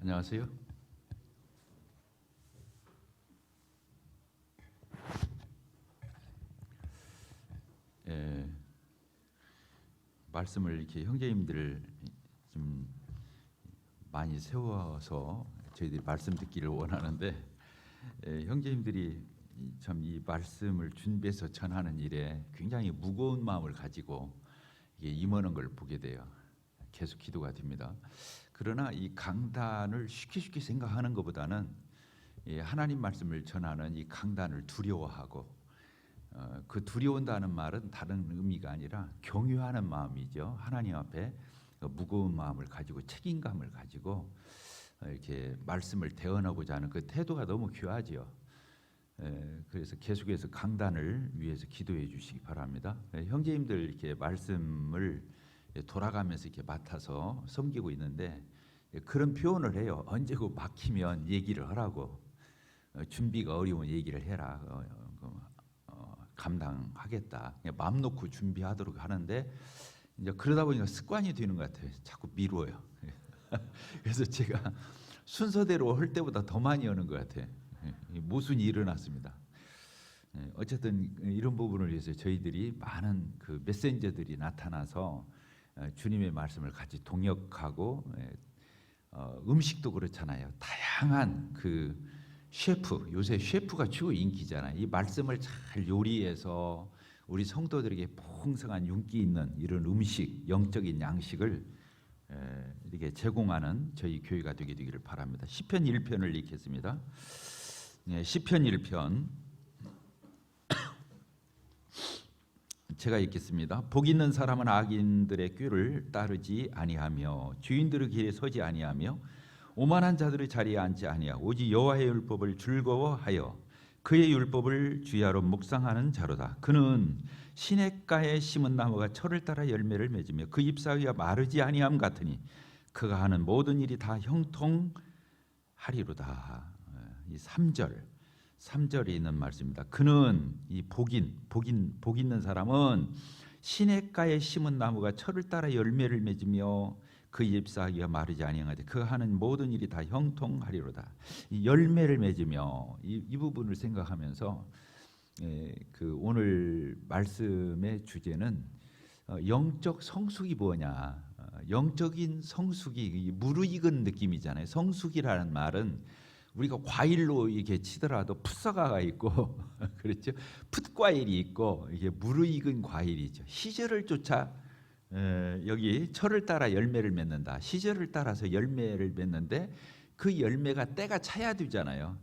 안녕하세요. 예, 말씀을 이렇게 형제님들 좀 많이 세워서 저희들이 말씀 듣기를 원하는데, 형제님들이 참 이 말씀을 준비해서 전하는 일에 굉장히 무거운 마음을 가지고 이게 임하는 걸 보게 돼요. 계속 기도가 됩니다. 그러나 이 강단을 쉽게 생각하는 것보다는 하나님 말씀을 전하는 이 강단을 두려워하고, 그 두려운다는 말은 다른 의미가 아니라 경유하는 마음이죠. 하나님 앞에 무거운 마음을 가지고 책임감을 가지고 이렇게 말씀을 대언하고자 하는 그 태도가 너무 귀하지요. 그래서 계속해서 강단을 위해서 기도해 주시기 바랍니다. 형제님들 이렇게 말씀을 돌아가면서 이렇게 맡아서 섬기고 있는데, 그런 표현을 해요. 언제고 막히면 얘기를 하라고. 준비가 어려우면 얘기를 해라. 감당하겠다. 마음 놓고 준비하도록 하는데, 이제 그러다 보니까 습관이 되는 것 같아요. 자꾸 미루어요. 그래서 제가 순서대로 할 때보다 더 많이 하는 것 같아요. 모순이 일어났습니다. 어쨌든 이런 부분을 위해서 저희들이 많은 그 메신저들이 나타나서 주님의 말씀을 같이 동역하고, 음식도 그렇잖아요. 다양한 그 셰프, 요새 셰프가 최고 인기잖아요. 이 말씀을 잘 요리해서 우리 성도들에게 풍성한 윤기 있는 이런 음식, 영적인 양식을 이렇게 제공하는 저희 교회가 되기를 바랍니다. 시편 1편을 읽겠습니다. 시편 1편 제가 읽겠습니다. 복 있는 사람은 악인들의 꾀를 따르지 아니하며 주인들의 길에 서지 아니하며 오만한 자들의 자리에 앉지 아니하고 오직 여호와의 율법을 즐거워하여 그의 율법을 주야로 묵상하는 자로다. 그는 시냇가에 심은 나무가 철을 따라 열매를 맺으며 그 잎사귀가 마르지 아니함 같으니 그가 하는 모든 일이 다 형통하리로다. 이 3절에 있는 말씀입니다. 그는 이 복 있는 사람은 시냇가에 심은 나무가 철을 따라 열매를 맺으며 그 잎사귀가 마르지 아니하되 그 하는 모든 일이 다 형통하리로다. 이 열매를 맺으며 이 부분을 생각하면서 그 오늘 말씀의 주제는 영적 성숙이 뭐냐. 영적인 성숙이 무르익은 느낌이잖아요. 성숙이라는 말은 우리가 과일로 이렇게 치더라도 풋사과가 있고 그렇죠. 풋과일이 있고 이게 무르익은 과일이죠. 시절을 쫓아 여기 철을 따라 열매를 맺는다. 시절을 따라서 열매를 맺는데 그 열매가 때가 차야 되잖아요.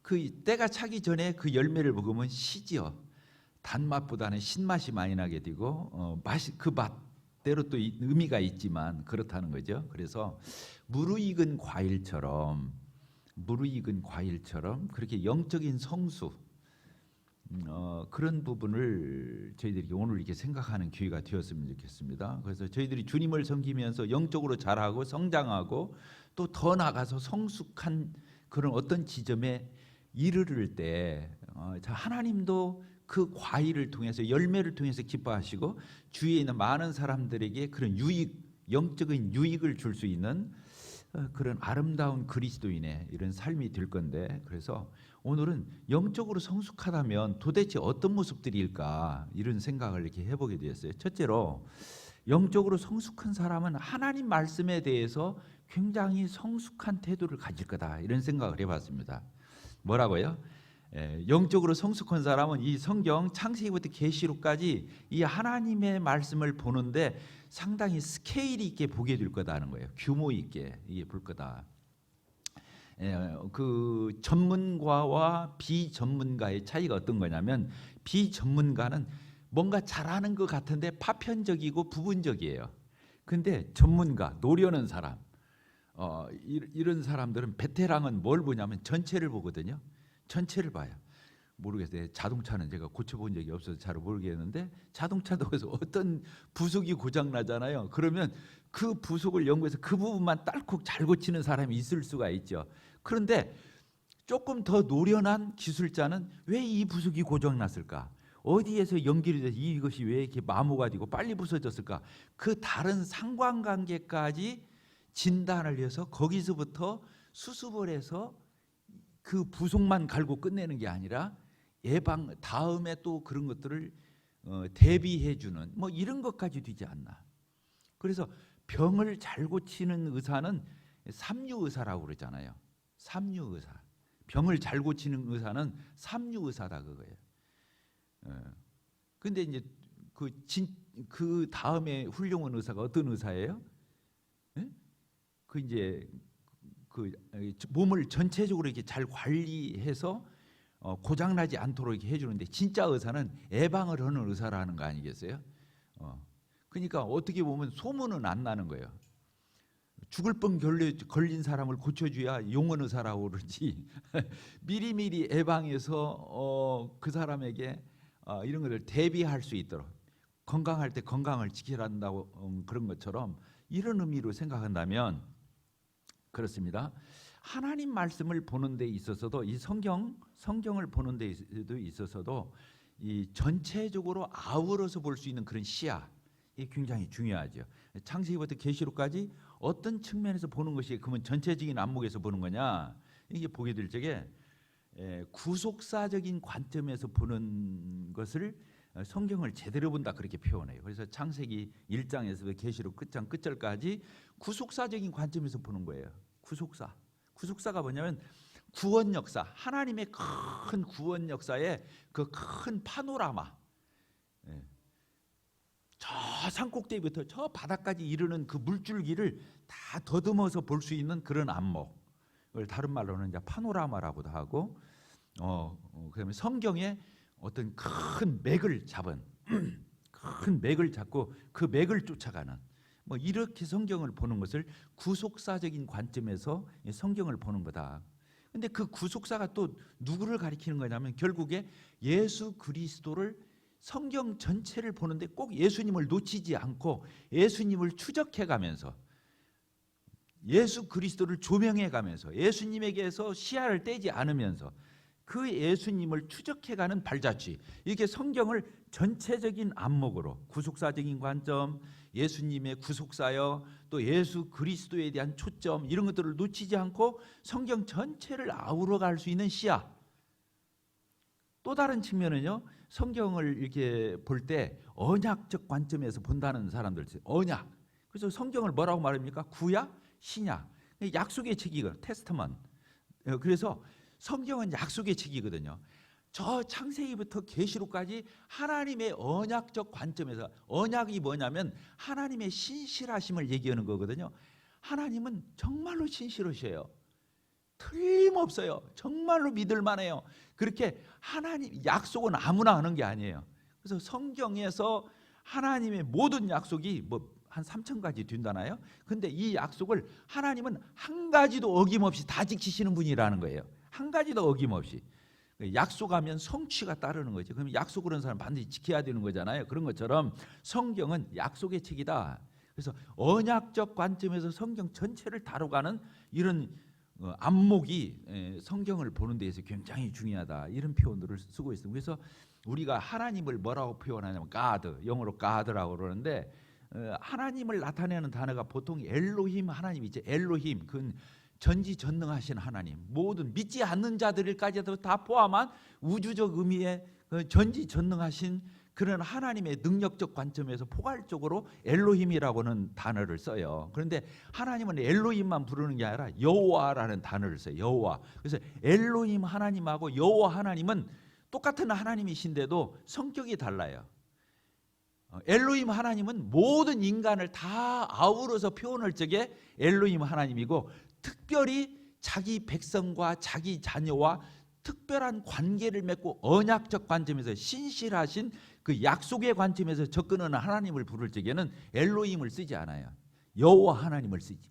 그 때가 차기 전에 그 열매를 먹으면 시지요. 단맛보다는 신맛이 많이 나게 되고 맛이 그 맛대로 또 의미가 있지만 그렇다는 거죠. 그래서 무르익은 과일처럼 그렇게 영적인 성수, 그런 부분을 저희들이 오늘 이렇게 생각하는 기회가 되었으면 좋겠습니다. 그래서 저희들이 주님을 섬기면서 영적으로 자라고 성장하고 또 더 나아가서 성숙한 그런 어떤 지점에 이르를 때 하나님도 그 과일을 통해서 열매를 통해서 기뻐하시고 주위에 있는 많은 사람들에게 그런 영적인 유익을 줄 수 있는 그런 아름다운 그리스도인의 이런 삶이 될 건데, 그래서 오늘은 영적으로 성숙하다면 도대체 어떤 모습들일까 이런 생각을 이렇게 해보게 되었어요. 첫째로 영적으로 성숙한 사람은 하나님 말씀에 대해서 굉장히 성숙한 태도를 가질 거다 이런 생각을 해봤습니다. 뭐라고요? 영적으로 성숙한 사람은 이 성경 창세기부터 계시록까지 이 하나님의 말씀을 보는데 상당히 스케일이 있게 보게 될 거다는 거예요. 규모 있게 이게 볼 거다. 그 전문가와 비전문가의 차이가 어떤 거냐면, 비전문가는 뭔가 잘하는 것 같은데 파편적이고 부분적이에요. 근데 전문가, 노려는 사람, 이런 사람들은, 베테랑은 뭘 보냐면 전체를 보거든요. 전체를 봐요. 모르겠어요. 자동차는 제가 고쳐본 적이 없어서 잘 모르겠는데, 자동차도 그래서 어떤 부속이 고장 나잖아요. 그러면 그 부속을 연구해서 그 부분만 딸컥 잘 고치는 사람이 있을 수가 있죠. 그런데 조금 더 노련한 기술자는 왜 이 부속이 고장 났을까? 어디에서 연결이 돼서 이것이 왜 이렇게 마모가 되고 빨리 부서졌을까? 그 다른 상관관계까지 진단을 해서 거기서부터 수습을 해서 그 부속만 갈고 끝내는 게 아니라 예방 다음에 또 그런 것들을 대비해 주는 뭐 이런 것까지 되지 않나. 그래서 병을 잘 고치는 의사는 삼류의사라고 그러잖아요. 삼류의사. 병을 잘 고치는 의사는 삼류의사다 그거예요. 근데 이제 그 다음에 훌륭한 의사가 어떤 의사예요? 예? 그 이제 그 몸을 전체적으로 이렇게 잘 관리해서 고장나지 않도록 이렇게 해주는데, 진짜 의사는 예방을 하는 의사라는 거 아니겠어요? 그러니까 어떻게 보면 소문은 안 나는 거예요. 죽을 뻔 걸린 사람을 고쳐줘야 용언 의사라고 그러지 미리미리 예방해서 그 사람에게 이런 것을 대비할 수 있도록 건강할 때 건강을 지켜야 한다고 그런 것처럼 이런 의미로 생각한다면 그렇습니다. 하나님 말씀을 보는 데 있어서도 이 성경을 보는 데 있어서도 이 전체적으로 아우러서 볼 수 있는 그런 시야, 이게 굉장히 중요하죠. 창세기부터 계시록까지 어떤 측면에서 보는 것이 그러면 전체적인 안목에서 보는 거냐? 이게 보게 될 적에 구속사적인 관점에서 보는 것을 성경을 제대로 본다 그렇게 표현해요. 그래서 창세기 1장에서 계시록 끝장 끝절까지 구속사적인 관점에서 보는 거예요. 구속사가 뭐냐면 구원 역사, 하나님의 큰 구원 역사의 그 큰 파노라마, 저 산꼭대기부터 저 바닥까지 이르는 그 물줄기를 다 더듬어서 볼 수 있는 그런 안목을 다른 말로는 이제 파노라마라고도 하고, 그다음에 성경의 어떤 큰 맥을 잡은 큰 맥을 잡고 그 맥을 쫓아가는 뭐 이렇게 성경을 보는 것을 구속사적인 관점에서 성경을 보는 거다. 근데 그 구속사가 또 누구를 가리키는 거냐면 결국에 예수 그리스도를, 성경 전체를 보는데 꼭 예수님을 놓치지 않고 예수님을 추적해 가면서 예수 그리스도를 조명해 가면서 예수님에게서 시야를 떼지 않으면서 그 예수님을 추적해가는 발자취, 이렇게 성경을 전체적인 안목으로 구속사적인 관점, 예수님의 구속사여, 또 예수 그리스도에 대한 초점, 이런 것들을 놓치지 않고 성경 전체를 아우러 갈 수 있는 시야. 또 다른 측면은요, 성경을 이렇게 볼 때 언약적 관점에서 본다는 사람들 있어요. 언약. 그래서 성경을 뭐라고 말합니까? 구약, 신약. 약속의 책이거든요. 테스트먼. 그래서 성경은 약속의 책이거든요. 저 창세기부터 계시록까지 하나님의 언약적 관점에서, 언약이 뭐냐면 하나님의 신실하심을 얘기하는 거거든요. 하나님은 정말로 신실하셔요. 틀림없어요. 정말로 믿을만해요. 그렇게 하나님 약속은 아무나 하는 게 아니에요. 그래서 성경에서 하나님의 모든 약속이 뭐 한 3,000가지 된다나요? 근데 이 약속을 하나님은 한 가지도 어김없이 다 지키시는 분이라는 거예요. 한 가지도 어김없이. 약속하면 성취가 따르는 거죠. 그러면 약속을 하는 사람 반드시 지켜야 되는 거잖아요. 그런 것처럼 성경은 약속의 책이다. 그래서 언약적 관점에서 성경 전체를 다뤄가는 이런 안목이 성경을 보는 데에서 굉장히 중요하다, 이런 표현들을 쓰고 있습니다. 그래서 우리가 하나님을 뭐라고 표현하냐면 God, 영어로 God라고 그러는데, 하나님을 나타내는 단어가 보통 엘로힘 하나님이죠. 엘로힘, 그 전지전능하신 하나님, 모든 믿지 않는 자들까지도 다 포함한 우주적 의미의 그 전지전능하신 그런 하나님의 능력적 관점에서 포괄적으로 엘로힘이라고는 단어를 써요. 그런데 하나님은 엘로힘만 부르는 게 아니라 여호와라는 단어를 써요. 여호와. 그래서 엘로힘 하나님하고 여호와 하나님은 똑같은 하나님이신데도 성격이 달라요. 엘로힘 하나님은 모든 인간을 다 아우러서 표현할 적에 엘로힘 하나님이고, 특별히 자기 백성과 자기 자녀와 특별한 관계를 맺고 언약적 관점에서 신실하신 그 약속의 관점에서 접근하는 하나님을 부를 적에는 엘로힘을 쓰지 않아요. 여호와 하나님을 쓰지.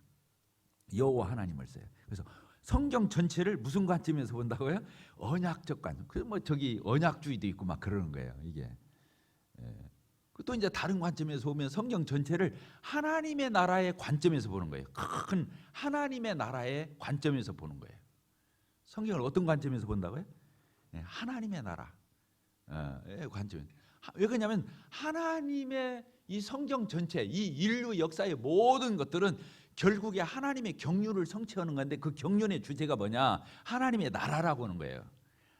여호와 하나님을 써요. 그래서 성경 전체를 무슨 관점에서 본다고요? 언약적 관점. 그 뭐 저기 언약주의도 있고 막 그러는 거예요. 이게. 또 이제 다른 관점에서 보면 성경 전체를 하나님의 나라의 관점에서 보는 거예요. 큰 하나님의 나라의 관점에서 보는 거예요. 성경을 어떤 관점에서 본다고요? 하나님의 나라의 관점. 왜 그러냐면 하나님의 이 성경 전체, 이 인류 역사의 모든 것들은 결국에 하나님의 경륜을 성취하는 건데 그 경륜의 주제가 뭐냐? 하나님의 나라라고 하는 거예요.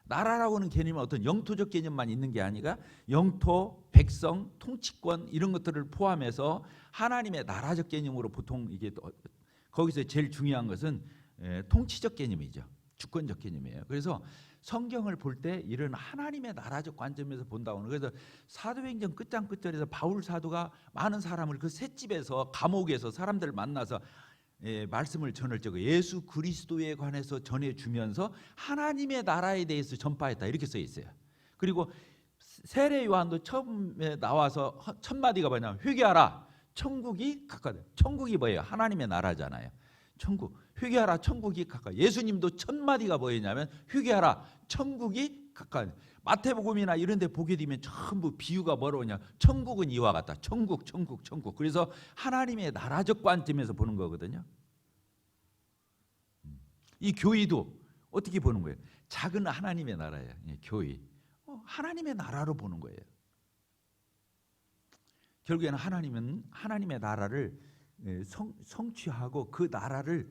나라라고 하는 개념은 어떤 영토적 개념만 있는 게 아니라 영토, 백성, 통치권 이런 것들을 포함해서 하나님의 나라적 개념으로 보통 이게 거기서 제일 중요한 것은 통치적 개념이죠. 주권적 개념이에요. 그래서 성경을 볼 때 이런 하나님의 나라적 관점에서 본다고 하는. 그래서 사도행전 끝장끝절에서 바울 사도가 많은 사람을 그 셋집에서 감옥에서 사람들을 만나서 말씀을 전할 적에 예수 그리스도에 관해서 전해주면서 하나님의 나라에 대해서 전파했다 이렇게 써 있어요. 그리고 세례 요한도 처음에 나와서 첫 마디가 뭐냐면 회개하라 천국이 가까이. 천국이 뭐예요? 하나님의 나라잖아요. 천국 회개하라 천국이 가까이. 예수님도 첫 마디가 뭐였냐면 회개하라 천국이 가까이. 마태복음이나 이런 데 보게 되면 전부 비유가 뭐로냐? 천국은 이와 같다. 천국. 그래서 하나님의 나라적 관점에서 보는 거거든요. 이 교회도 어떻게 보는 거예요? 작은 하나님의 나라예요. 교회. 하나님의 나라로 보는 거예요. 결국에는 하나님은 하나님의 나라를 성취하고 그 나라를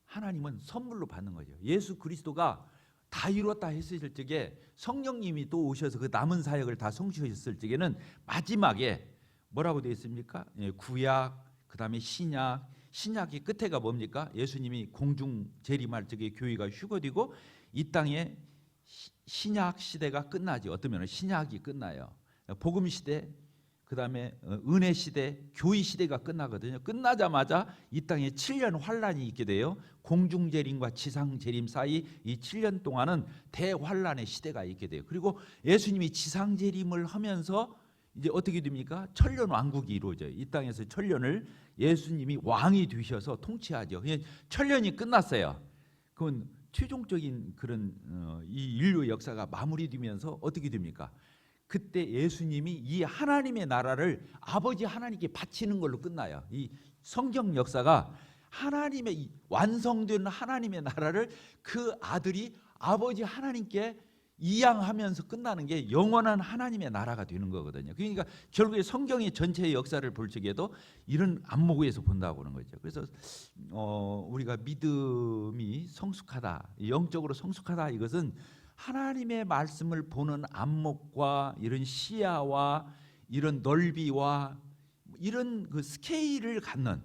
하나님은 선물로 받는 거죠. 예수 그리스도가 다 이루었다 했을 적에 성령님이 또 오셔서 그 남은 사역을 다 성취하셨을 적에는 마지막에 뭐라고 되어 있습니까? 구약, 그 다음에 신약. 신약이 끝에가 뭡니까? 예수님이 공중 재림할 적에 교회가 휴거되고 이 땅에 신약 시대가 끝나지. 어떤 면은 신약이 끝나요. 복음 시대, 그 다음에 은혜 시대, 교회 시대가 끝나거든요. 끝나자마자 이 땅에 7년 환란이 있게 돼요. 공중 재림과 지상 재림 사이 이 7년 동안은 대환란의 시대가 있게 돼요. 그리고 예수님이 지상 재림을 하면서 이제 어떻게 됩니까? 천년 왕국이 이루어져요. 이 땅에서 천년을 예수님이 왕이 되셔서 통치하죠. 천년이 끝났어요. 그건 최종적인 그런 이 인류 역사가 마무리되면서 어떻게 됩니까? 그때 예수님이 이 하나님의 나라를 아버지 하나님께 바치는 걸로 끝나요. 이 성경 역사가 하나님의 완성된 하나님의 나라를 그 아들이 아버지 하나님께 이양하면서 끝나는 게 영원한 하나님의 나라가 되는 거거든요. 그러니까 결국에 성경의 전체의 역사를 볼 적에도 이런 안목에서 본다고 하는 거죠. 그래서 우리가 믿음이 성숙하다, 영적으로 성숙하다, 이것은 하나님의 말씀을 보는 안목과 이런 시야와 이런 넓이와 이런 그 스케일을 갖는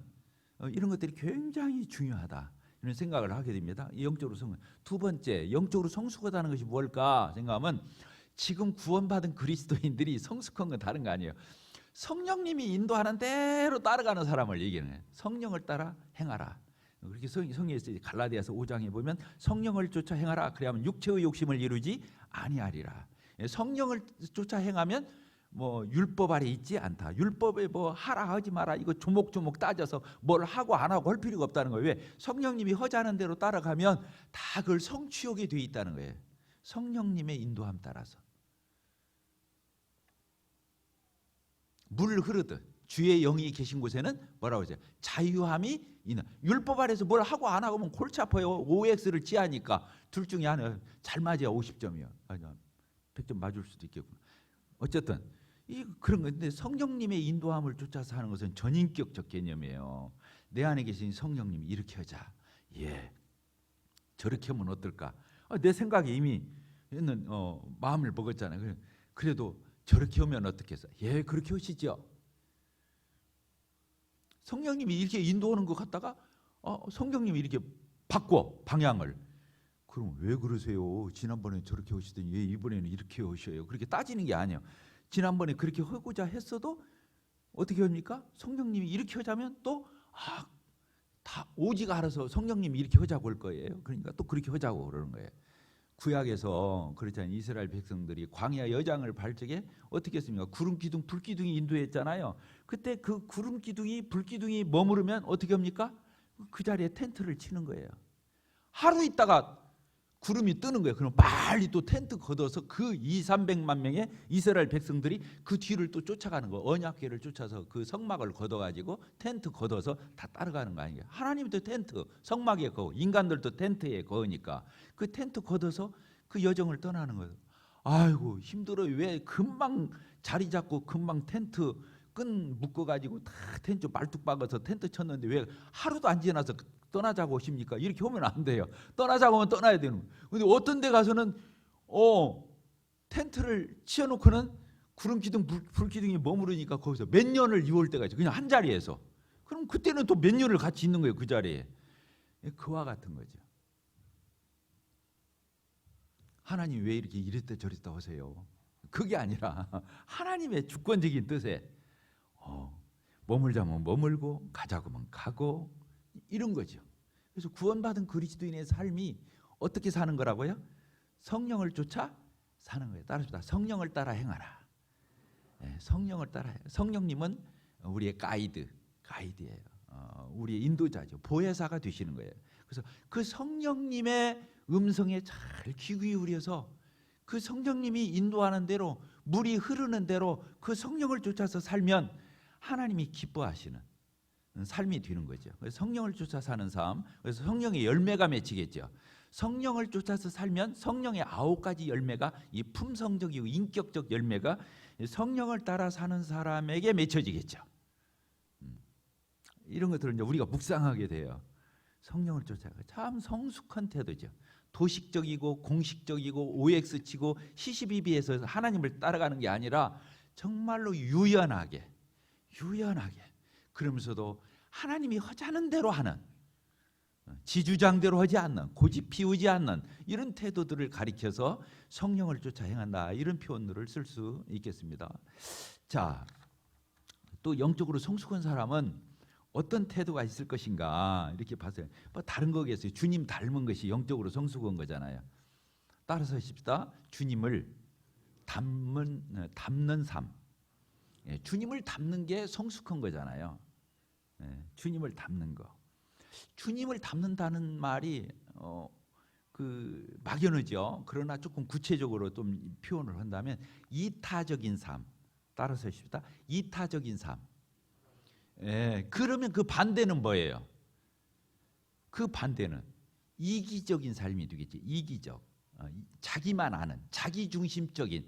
이런 것들이 굉장히 중요하다, 이런 생각을 하게 됩니다. 영적으로 두 번째, 영적으로 성숙하다는 것이 뭘까 생각하면 지금 구원받은 그리스도인들이 성숙한 건 다른 거 아니에요. 성령님이 인도하는 대로 따라가는 사람을 얘기하는 거예요. 성령을 따라 행하라. 그렇게 성경에서 갈라디아서 5장에 보면 성령을 쫓아 행하라. 그래야만 육체의 욕심을 이루지 아니하리라. 성령을 쫓아 행하면 뭐 율법 아래 있지 않다. 율법에 뭐 하라 하지 마라 이거 조목조목 따져서 뭘 하고 안 하고 할 필요가 없다는 거예요. 왜? 성령님이 허자는 대로 따라가면 다 그걸 성취하게 돼 있다는 거예요. 성령님의 인도함 따라서 물 흐르듯 주의 영이 계신 곳에는 뭐라고 하죠? 자유함이 있는. 율법 아래서 뭘 하고 안 하고 하면 골치 아파요. OX를 지하니까 둘 중에 하나 잘 맞아야 50점이요. 아니 100점 맞을 수도 있겠구나. 어쨌든 그런 건데 성령님의 인도함을 쫓아서 하는 것은 전인격적 개념이에요. 내 안에 계신 성령님이 이렇게 하자. 예, 저렇게 하면 어떨까? 내 생각에 이미 마음을 먹었잖아요. 그래도 저렇게 하면 어떻겠어? 예, 그렇게 하시죠. 성령님이 이렇게 인도하는 것 같다가 성령님이 이렇게 바꿔 방향을. 그럼 왜 그러세요? 지난번에 저렇게 하시더니 왜 이번에는 이렇게 하셔요? 그렇게 따지는 게 아니에요. 지난번에 그렇게 하고자 했어도 어떻게 합니까? 성령님이 이렇게 하자면 또 다 오지가 알아서 성령님이 이렇게 하자고 할 거예요. 그러니까 또 그렇게 하자고 그러는 거예요. 구약에서 그렇잖아요. 이스라엘 백성들이 광야 여장을 발 적에 어떻게 했습니까? 구름 기둥, 불 기둥이 인도했잖아요. 그때 그 구름 기둥이, 불 기둥이 머무르면 어떻게 합니까? 그 자리에 텐트를 치는 거예요. 하루 있다가 구름이 뜨는 거예요. 그럼 빨리 또 텐트 걷어서 그 200~300만 명의 이스라엘 백성들이 그 뒤를 또 쫓아가는 거예요. 언약궤를 쫓아서 그 성막을 걷어가지고 텐트 걷어서 다 따라가는 거 아니에요. 하나님도 텐트, 성막에 거, 인간들도 텐트에 거니까 그 텐트 걷어서 그 여정을 떠나는 거예요. 아이고 힘들어요. 왜 금방 자리 잡고 금방 텐트 끈 묶어가지고 다 텐트 말뚝 박아서 텐트 쳤는데 왜 하루도 안 지나서 떠나자고 오십니까? 이렇게 오면 안 돼요. 떠나자고 하면 떠나야 되는 거예요. 근데 어떤 데 가서는 텐트를 치워놓고는 구름기둥 불기둥이 머무르니까 거기서 몇 년을 이을 때가 있죠. 그냥 한 자리에서. 그럼 그때는 또 몇 년을 같이 있는 거예요. 그 자리에. 그와 같은 거죠. 하나님 왜 이렇게 이랬다 저랬다 하세요? 그게 아니라 하나님의 주권적인 뜻에 머물자면 머물고 가자고 하면 가고 이런 거죠. 그래서 구원받은 그리스도인의 삶이 어떻게 사는 거라고요? 성령을 쫓아 사는 거예요. 따라합시다. 성령을 따라 행하라. 성령을 따라. 성령님은 우리의 가이드예요. 우리의 인도자죠. 보혜사가 되시는 거예요. 그래서 그 성령님의 음성에 잘 귀 기울여서 그 성령님이 인도하는 대로 물이 흐르는 대로 그 성령을 쫓아서 살면 하나님이 기뻐하시는 삶이 되는 거죠. 그래서 성령을 쫓아 사는 삶, 그래서 성령의 열매가 맺히겠죠. 성령을 쫓아서 살면 성령의 9가지 열매가 이 품성적이고 인격적 열매가 성령을 따라 사는 사람에게 맺혀지겠죠. 이런 것들을 이제 우리가 묵상하게 돼요. 성령을 쫓아가 참 성숙한 태도죠. 도식적이고 공식적이고 OX치고 시시비비해서 하나님을 따라가는 게 아니라 정말로 유연하게 그러면서도 하나님이 하자는 대로 하는, 지주장대로 하지 않는, 고집 피우지 않는 이런 태도들을 가리켜서 성령을 쫓아 행한다, 이런 표현들을 쓸 수 있겠습니다. 자, 또 영적으로 성숙한 사람은 어떤 태도가 있을 것인가 이렇게 봤어요. 뭐 다른 거겠어요. 주님 닮은 것이 영적으로 성숙한 거잖아요. 따라서 하십시다. 주님을 닮는 삶. 주님을 닮는 게 성숙한 거잖아요. 주님을 닮는 거. 주님을 닮는다는 말이 막연하죠. 그러나 조금 구체적으로 좀 표현을 한다면 이타적인 삶. 따라서 하십시다. 이타적인 삶. 그러면 그 반대는 뭐예요? 그 반대는 이기적인 삶이 되겠지. 이기적, 자기만 아는, 자기중심적인.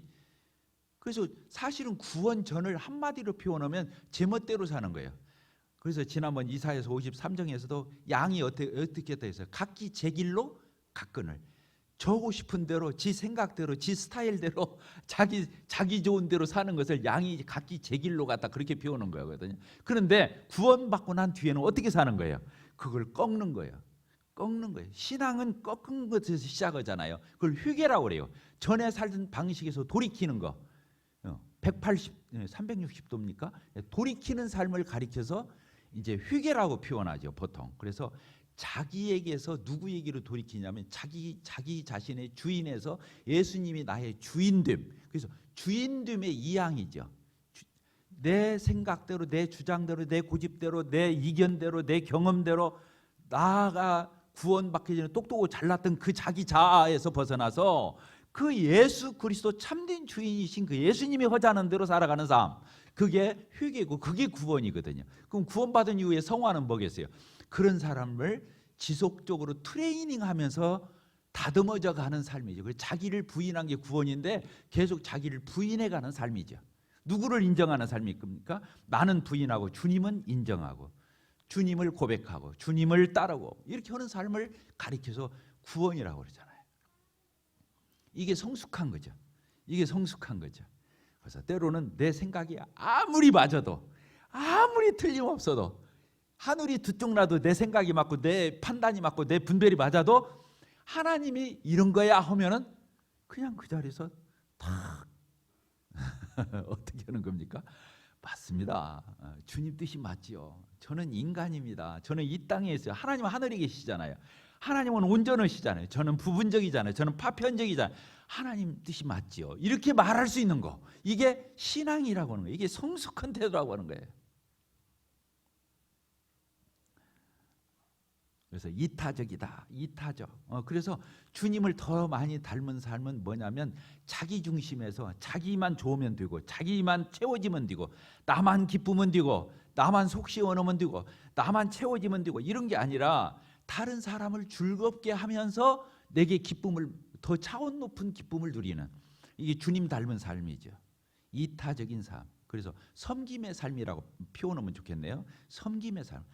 그래서 사실은 구원전을 한마디로 표현하면 제멋대로 사는 거예요. 그래서 지난번 이사야서 53장에서도 양이 어떻게 했다 해서 각기 제 길로 각근을, 저고 싶은 대로 지 생각대로 지 스타일대로 자기 좋은 대로 사는 것을 양이 각기 제 길로 갔다 그렇게 배우는 거거든요. 그런데 구원받고 난 뒤에는 어떻게 사는 거예요? 그걸 꺾는 거예요. 신앙은 꺾은 것에서 시작하잖아요. 그걸 회개라고 그래요. 전에 살던 방식에서 돌이키는 거. 360도입니까? 돌이키는 삶을 가리켜서 이제 회개라고 표현하죠, 보통. 그래서 자기에게서 누구에게로 돌이키냐면 자기 자신의 주인에서 예수님이 나의 주인됨. 그래서 주인됨의 이양이죠. 내 생각대로, 내 주장대로, 내 고집대로, 내 이견대로, 내 경험대로 나가 구원받기 전에 똑똑하고 잘났던 그 자기 자아에서 벗어나서 그 예수 그리스도 참된 주인이신 그 예수님이 허자하는 대로 살아가는 삶, 그게 회개고 그게 구원이거든요. 그럼 구원받은 이후에 성화는 뭐겠어요? 그런 사람을 지속적으로 트레이닝하면서 다듬어져 가는 삶이죠. 그래서 자기를 부인한 게 구원인데 계속 자기를 부인해가는 삶이죠. 누구를 인정하는 삶입니까? 나는 부인하고 주님은 인정하고 주님을 고백하고 주님을 따르고 이렇게 하는 삶을 가리켜서 구원이라고 그러잖아요. 이게 성숙한 거죠. 그래서 때로는 내 생각이 아무리 맞아도, 아무리 틀림없어도, 하늘이 두 쪽 나도 내 생각이 맞고 내 판단이 맞고 내 분별이 맞아도 하나님이 이런 거야 하면은 그냥 그 자리에서 탁 어떻게 하는 겁니까? 맞습니다. 주님 뜻이 맞지요. 저는 인간입니다. 저는 이 땅에 있어요. 하나님은 하늘에 계시잖아요. 하나님은 온전하시잖아요. 저는 부분적이잖아요. 저는 파편적이잖아요. 하나님 뜻이 맞지요. 이렇게 말할 수 있는 거, 이게 신앙이라고 하는 거예요. 이게 성숙한 태도라고 하는 거예요. 그래서 이타적이다. 그래서 주님을 더 많이 닮은 삶은 뭐냐면 자기 중심에서 자기만 좋으면 되고 자기만 채워지면 되고 나만 기쁘면 되고 나만 속 시원하면 되고 나만 채워지면 되고 이런 게 아니라 다른 사람을 즐겁게 하면서 내게 기쁨을, 더 차원 높은 기쁨을 누리는, 이게 주님 닮은 삶이죠. 이타적인 삶. 그래서 섬김의 삶이라고 표현하면 좋겠네요. 섬김의 삶.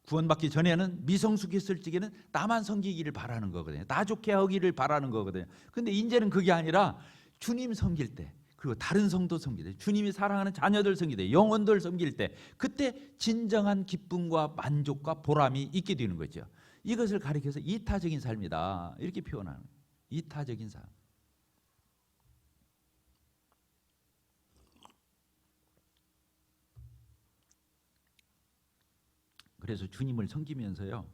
구원받기 전에는 미성숙했을 적에는 나만 섬기기를 바라는 거거든요. 나 좋게 하기를 바라는 거거든요. 근데 이제는 그게 아니라 주님 섬길 때, 그리고 다른 성도 섬길 때, 주님이 사랑하는 자녀들 섬길 때, 영혼들 섬길 때, 그때 진정한 기쁨과 만족과 보람이 있게 되는 거죠. 이것을 가리켜서 이타적인 삶이다, 이렇게 표현하는 거예요. 이타적인 삶. 그래서 주님을 섬기면서요,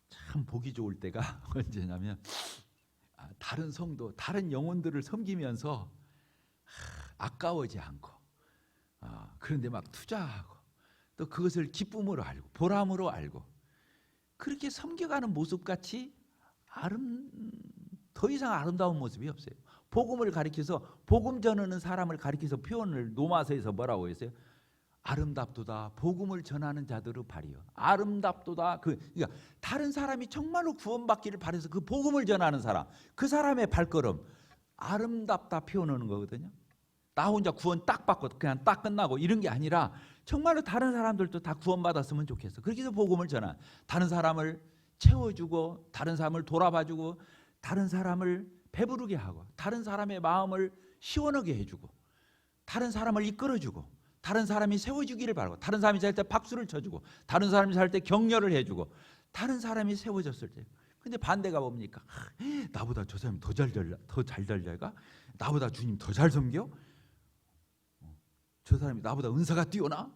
참 보기 좋을 때가 언제냐면 다른 성도, 다른 영혼들을 섬기면서 아까워지 않고, 그런데 막 투자하고, 또 그것을 기쁨으로 알고 보람으로 알고, 그렇게 섬겨가는 모습같이 더 이상 아름다운 모습이 없어요. 복음을 가리켜서, 복음 전하는 사람을 가리켜서 표현을 로마서에서 뭐라고 했어요? 아름답도다 복음을 전하는 자들의 발이요. 아름답도다. 그러니까 다른 사람이 정말로 구원받기를 바라서 그 복음을 전하는 사람, 그 사람의 발걸음 아름답다 표현하는 거거든요. 나 혼자 구원 딱 받고 그냥 딱 끝나고 이런 게 아니라 정말로 다른 사람들도 다 구원받았으면 좋겠어. 그렇게 해서 복음을 전한, 다른 사람을 채워주고, 다른 사람을 돌아봐주고, 다른 사람을 배부르게 하고, 다른 사람의 마음을 시원하게 해주고, 다른 사람을 이끌어주고, 다른 사람이 세워주기를 바라고, 다른 사람이 살 때 박수를 쳐주고, 다른 사람이 살 때 격려를 해주고, 다른 사람이 세워졌을 때. 근데 반대가 뭡니까? 나보다 저 사람이 더 잘 될까? 나보다 주님 더 잘 섬겨? 저 사람이 나보다 은사가 뛰어나?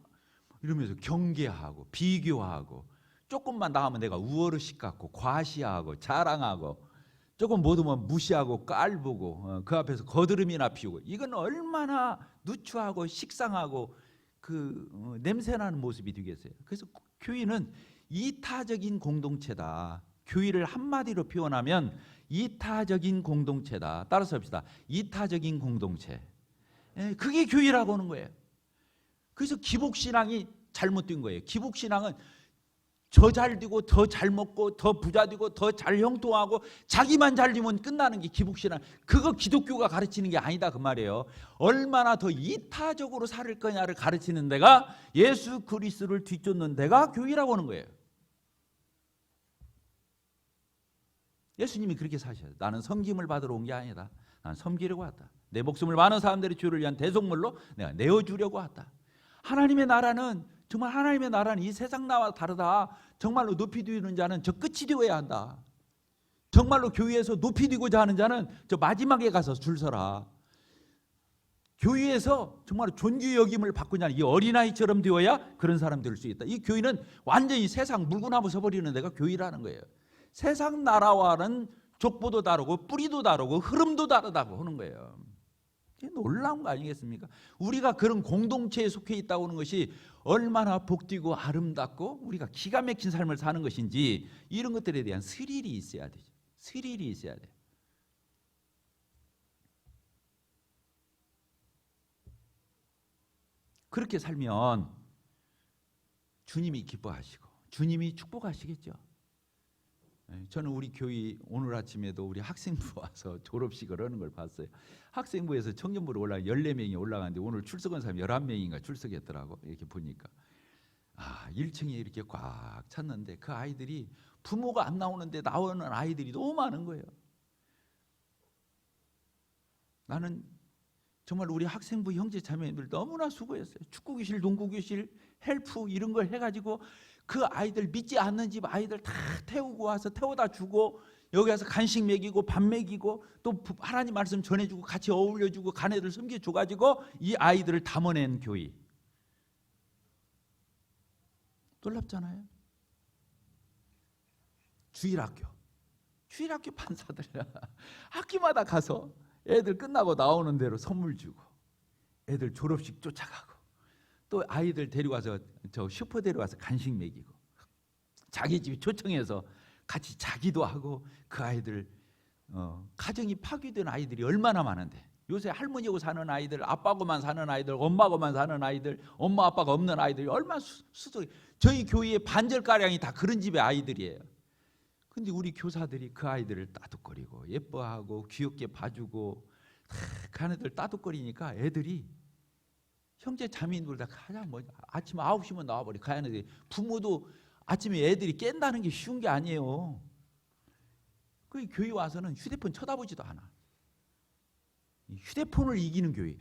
이러면서 경계하고 비교하고, 조금만 나가면 내가 우월의식 갖고 과시하고 자랑하고, 조금 못하면 무시하고 깔보고, 그 앞에서 거드름이나 피우고, 이건 얼마나 누추하고 식상하고 냄새나는 모습이 되겠어요. 그래서 교회는 이타적인 공동체다. 교회를 한마디로 표현하면 이타적인 공동체다. 따라서 합시다. 이타적인 공동체. 그게 교회라고 하는 거예요. 그래서 기복신앙이 잘못된 거예요. 기복신앙은 더 잘 되고 더 잘 먹고 더 부자 되고 더 잘 형통하고 자기만 잘 되면 끝나는 게 기복신앙. 그거 기독교가 가르치는 게 아니다 그 말이에요. 얼마나 더 이타적으로 살 거냐를 가르치는 데가, 예수 그리스도를 뒤쫓는 데가 교회라고 하는 거예요. 예수님이 그렇게 사셔요. 나는 섬김을 받으러 온 게 아니다. 나는 섬기려고 왔다. 내 목숨을 많은 사람들의 주를 위한 대속물로 내가 내어주려고 왔다. 하나님의 나라는, 정말 하나님의 나라는 이 세상 나와 다르다. 정말로 높이 되는 자는 저 끝이 되어야 한다. 정말로 교회에서 높이 되고자 하는 자는 저 마지막에 가서 줄 서라. 교회에서 정말로 존귀 여김을 받고자 하는 이 어린아이처럼 되어야 그런 사람 될 수 있다. 이 교회는 완전히 세상 물구나무 서버리는 데가 교회라는 거예요. 세상 나라와는 족보도 다르고 뿌리도 다르고 흐름도 다르다고 하는 거예요. 놀라운 거 아니겠습니까? 우리가 그런 공동체에 속해 있다고 하는 것이 얼마나 복되고 아름답고 우리가 기가 막힌 삶을 사는 것인지, 이런 것들에 대한 스릴이 있어야 되죠. 스릴이 있어야 돼. 그렇게 살면 주님이 기뻐하시고 주님이 축복하시겠죠. 저는 우리 교회 오늘 아침에도 우리 학생부 와서 졸업식을 하는 걸 봤어요. 학생부에서 청년부로 14명이 올라가는데 오늘 출석한 사람이 11명인가 출석했더라고. 이렇게 보니까 1층에 이렇게 꽉 찼는데, 그 아이들이 부모가 안 나오는데 나오는 아이들이 너무 많은 거예요. 나는 정말 우리 학생부 형제 자매님들 너무나 수고했어요. 축구교실, 농구교실, 헬프 이런 걸 해가지고 그 아이들, 믿지 않는 집 아이들 다 태우고 와서 태워다 주고, 여기 와서 간식 먹이고 밥 먹이고 또 하나님 말씀 전해주고 같이 어울려주고 가네들 섬겨줘가지고 이 아이들을 담아낸 교회. 놀랍잖아요. 주일학교 판사들 학기마다 가서 애들 끝나고 나오는 대로 선물 주고, 애들 졸업식 쫓아가고, 또 아이들 데려와서 저 슈퍼 데려와서 간식 먹이고, 자기 집 초청해서 같이 자기도 하고, 그 아이들 가정이 파괴된 아이들이 얼마나 많은데, 요새 할머니하고 사는 아이들, 아빠하고만 사는 아이들, 엄마하고만 사는 아이들, 엄마 아빠가 없는 아이들이 얼마나 수도. 저희 교회의 반절가량이 다 그런 집의 아이들이에요. 근데 우리 교사들이 그 아이들을 따뜻거리고 예뻐하고 귀엽게 봐주고, 그 애들 따뜻거리니까 애들이 형제 자매인들 다 가자 뭐 아침 9시면 나와버리 가야 하는데 부모도 아침에 애들이 깬다는 게 쉬운 게 아니에요. 그 교회 와서는 휴대폰 쳐다보지도 않아. 휴대폰을 이기는 교회.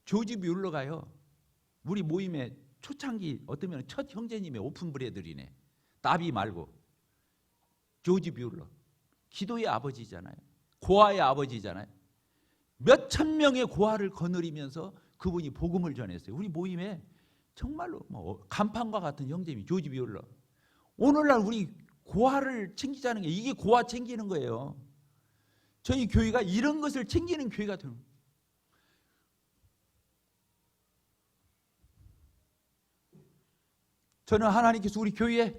조지 뮬러가요. 우리 모임에 초창기 어쩌면 첫 형제님의 오픈 브레들이네. 나비 말고 조지 뮬러. 기도의 아버지잖아요. 고아의 아버지잖아요. 몇천 명의 고아를 거느리면서 그분이 복음을 전했어요. 우리 모임에 정말로 뭐 간판과 같은 형제님이 조지 뮬러. 오늘날 우리 고아를 챙기자는 게 이게 고아 챙기는 거예요. 저희 교회가 이런 것을 챙기는 교회가 되는 거예요. 저는 하나님께서 우리 교회에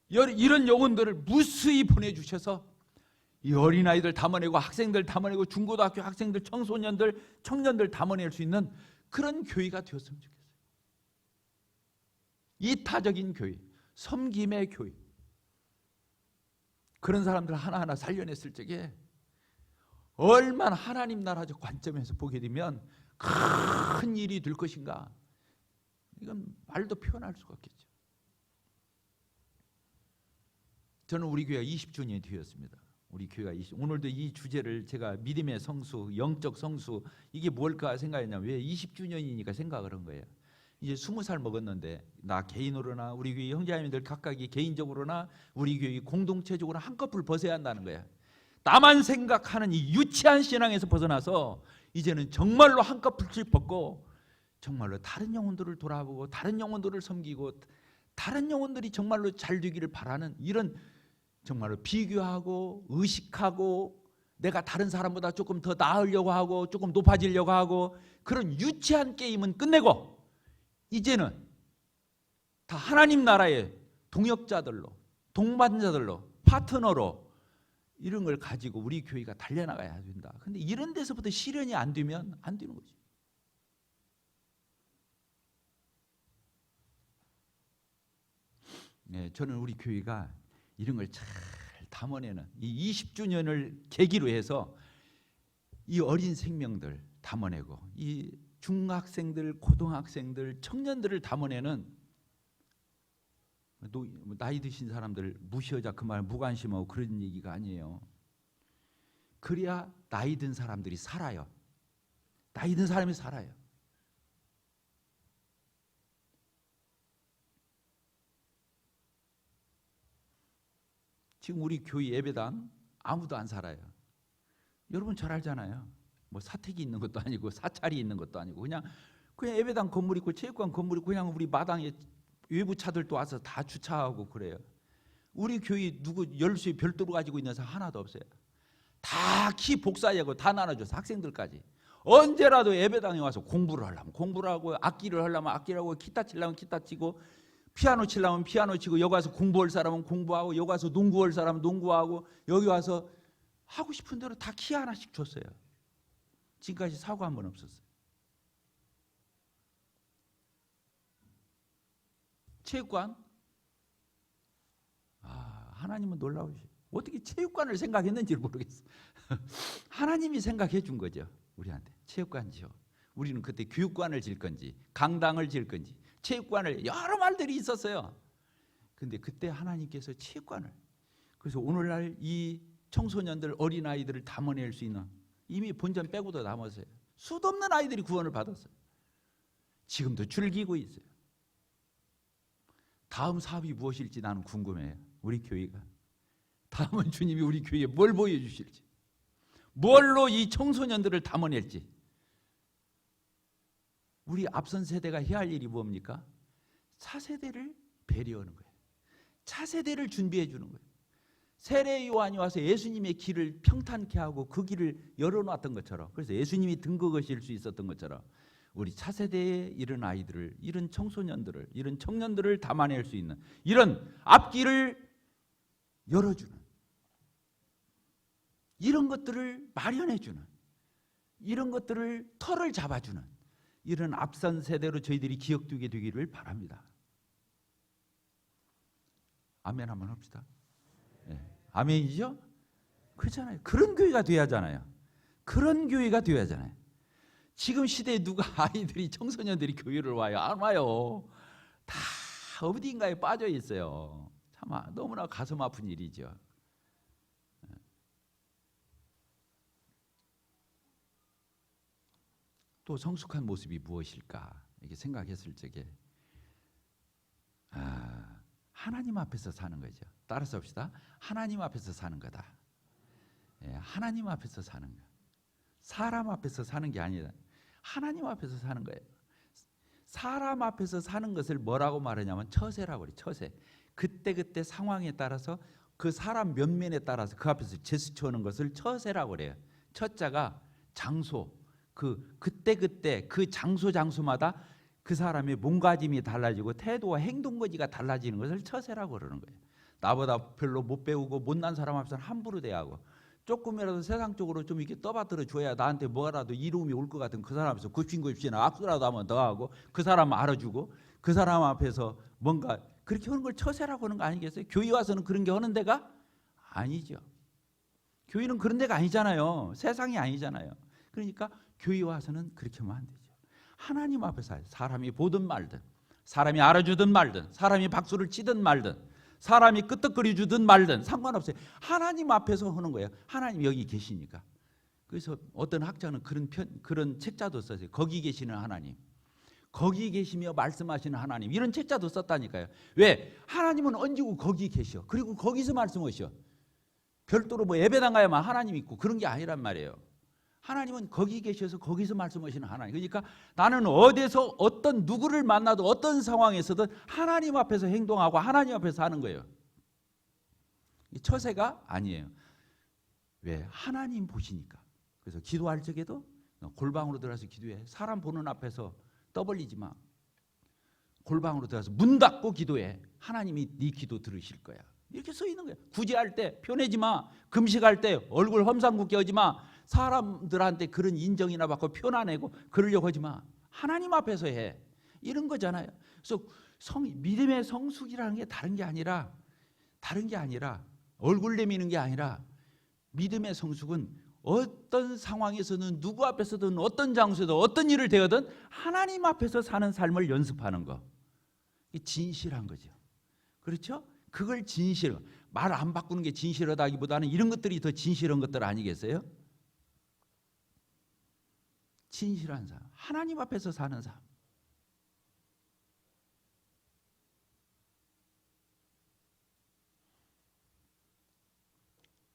이런 영혼들을 무수히 보내주셔서 이 어린아이들 담아내고 학생들 담아내고 중고등학교 학생들 청소년들 청년들 담아낼 수 있는 그런 교회가 되었으면 좋겠어요. 이타적인 교회, 섬김의 교회, 그런 사람들 하나하나 살려냈을 적에 얼마나 하나님 나라적 관점에서 보게 되면 큰 일이 될 것인가, 이건 말도 표현할 수가 없겠죠. 저는 우리 교회가 20주년이 되었습니다. 우리 교회가 오늘도 이 주제를 제가 믿음의 성수, 영적 성수, 이게 뭘까 생각했냐면 왜 20주년이니까 생각을 한 거예요. 이제 20살 먹었는데 나 개인으로나 우리 교회 형제자매들 각각이 개인적으로나 우리 교회 공동체적으로 한꺼풀 벗어야 한다는 거야. 나만 생각하는 이 유치한 신앙에서 벗어나서 이제는 정말로 한꺼풀 벗고 정말로 다른 영혼들을 돌아보고 다른 영혼들을 섬기고 다른 영혼들이 정말로 잘 되기를 바라는 이런 정말로 비교하고 의식하고 내가 다른 사람보다 조금 더 나으려고 하고 조금 높아지려고 하고 그런 유치한 게임은 끝내고 이제는 다 하나님 나라의 동역자들로 동반자들로 파트너로 이런 걸 가지고 우리 교회가 달려나가야 된다. 근데 이런 데서부터 실현이 안 되면 안 되는 거지. 네, 저는 우리 교회가 이런 걸 잘 담아내는 이 20주년을 계기로 해서 이 어린 생명들 담아내고 이 중학생들, 고등학생들, 청년들을 담아내는 나이 드신 사람들 무시하자 그 말 무관심하고 그런 얘기가 아니에요. 그래야 나이 든 사람들이 살아요. 나이 든 사람이 살아요. 지금 우리 교회 예배당 아무도 안 살아요. 여러분 잘 알잖아요. 뭐 사택이 있는 것도 아니고 사찰이 있는 것도 아니고 그냥 예배당 건물 있고 체육관 건물 있고 그냥 우리 마당에 외부 차들도 와서 다 주차하고 그래요. 우리 교회 누구 열수에 별도로 가지고 있는 사람 하나도 없어요. 다 키 복사하고 다 나눠줘서 학생들까지 언제라도 예배당에 와서 공부를 하려면 공부를 하고 악기를 하려면 악기를 하고 기타 치려면 기타 치고 피아노 치려면 피아노 치고 여기 와서 공부할 사람은 공부하고 여기 와서 농구할 사람은 농구하고 여기 와서 하고 싶은 대로 다 키 하나씩 줬어요. 지금까지 사고 한 번 없었어요. 체육관? 하나님은 놀라우시. 어떻게 체육관을 생각했는지 모르겠어요. 하나님이 생각해 준 거죠. 우리한테 체육관이죠. 우리는 그때 교육관을 질 건지 강당을 질 건지 체육관을 여러 말들이 있었어요. 근데 그때 하나님께서 체육관을, 그래서 오늘날 이 청소년들 어린아이들을 담아낼 수 있는 이미 본전 빼고도 남았어요. 수도 없는 아이들이 구원을 받았어요. 지금도 즐기고 있어요. 다음 사업이 무엇일지 나는 궁금해요. 우리 교회가 다음은 주님이 우리 교회에 뭘 보여주실지, 뭘로 이 청소년들을 담아낼지. 우리 앞선 세대가 해야 할 일이 뭡니까? 차세대를 배려하는 거예요. 차세대를 준비해 주는 거예요. 세례 요한이 와서 예수님의 길을 평탄케 하고 그 길을 열어놨던 것처럼, 그래서 예수님이 등극하실 수 있었던 것처럼 우리 차세대의 이런 아이들을, 이런 청소년들을, 이런 청년들을 담아낼 수 있는 이런 앞길을 열어주는, 이런 것들을 마련해주는, 이런 것들을 털을 잡아주는 이런 앞선 세대로 저희들이 기억되게 되기를 바랍니다. 아멘 한번 합시다. 네. 아멘이죠? 그렇잖아요. 그런 교회가 돼야 하잖아요. 그런 교회가 돼야 하잖아요. 지금 시대에 누가 아이들이 청소년들이 교회를 와요? 안 와요. 다 어딘가에 빠져 있어요. 참 너무나 가슴 아픈 일이죠. 또 성숙한 모습이 무엇일까? 이렇게 생각했을 적에 하나님 앞에서 사는 거죠. 따라서 합시다. 하나님 앞에서 사는 거다. 예, 하나님 앞에서 사는 거. 사람 앞에서 사는 게 아니라 하나님 앞에서 사는 거예요. 사람 앞에서 사는 것을 뭐라고 말하냐면 처세라고 그래요. 처세. 그때 상황에 따라서 그 사람 면면에 따라서 그 앞에서 제스처하는 것을 처세라고 그래요. 처자가 장소, 그때 그 장소마다 그 사람의 몸가짐이 달라지고 태도와 행동거지가 달라지는 것을 처세라고 그러는 거예요. 나보다 별로 못 배우고 못난 사람 앞에서는 함부로 대하고 조금이라도 세상적으로 좀 이렇게 떠받들어 줘야 나한테 뭐라도 이로움이 올 것 같은 그 사람 앞에서 굽신굽신이나 악수라도 하면 더 하고 그 사람 알아주고 그 사람 앞에서 뭔가 그렇게 하는 걸 처세라고 하는 거 아니겠어요? 교회 와서는 그런 게 하는 데가 아니죠. 교회는 그런 데가 아니잖아요. 세상이 아니잖아요. 그러니까 교회 와서는 그렇게 하면 안 되죠. 하나님 앞에서 사람이 보든 말든 사람이 알아주든 말든 사람이 박수를 치든 말든 사람이 끄떡거리 주든 말든 상관없어요. 하나님 앞에서 하는 거예요. 하나님 여기 계시니까. 그래서 어떤 학자는 그런 책자도 썼어요. 거기 계시는 하나님, 거기 계시며 말씀하시는 하나님, 이런 책자도 썼다니까요. 왜? 하나님은 언제고 거기 계셔. 그리고 거기서 말씀하셔. 별도로 뭐 예배당 가야만 하나님 있고 그런 게 아니란 말이에요. 하나님은 거기 계셔서 거기서 말씀하시는 하나님. 그러니까 나는 어디서 어떤 누구를 만나도 어떤 상황에서든 하나님 앞에서 행동하고 하나님 앞에서 하는 거예요. 처세가 아니에요. 왜? 하나님 보시니까. 그래서 기도할 적에도 골방으로 들어가서 기도해. 사람 보는 앞에서 떠벌리지 마. 골방으로 들어가서 문 닫고 기도해. 하나님이 네 기도 들으실 거야. 이렇게 써 있는 거예요. 구제할 때 표내지 마. 금식할 때 얼굴 험상궂게 하지 마. 사람들한테 그런 인정이나 받고 표 안 내고 그러려고 하지 마. 하나님 앞에서 해. 이런 거잖아요. 그래서 믿음의 성숙이라는 게 다른 게 아니라 얼굴 내미는 게 아니라 믿음의 성숙은 어떤 상황에서는 누구 앞에서든 어떤 장소에든 어떤 일을 대하든 하나님 앞에서 사는 삶을 연습하는 거. 진실한 거죠. 그렇죠? 그걸 진실, 말 안 바꾸는 게 진실하다기보다는 이런 것들이 더 진실한 것들 아니겠어요? 진실한 삶, 하나님 앞에서 사는 삶.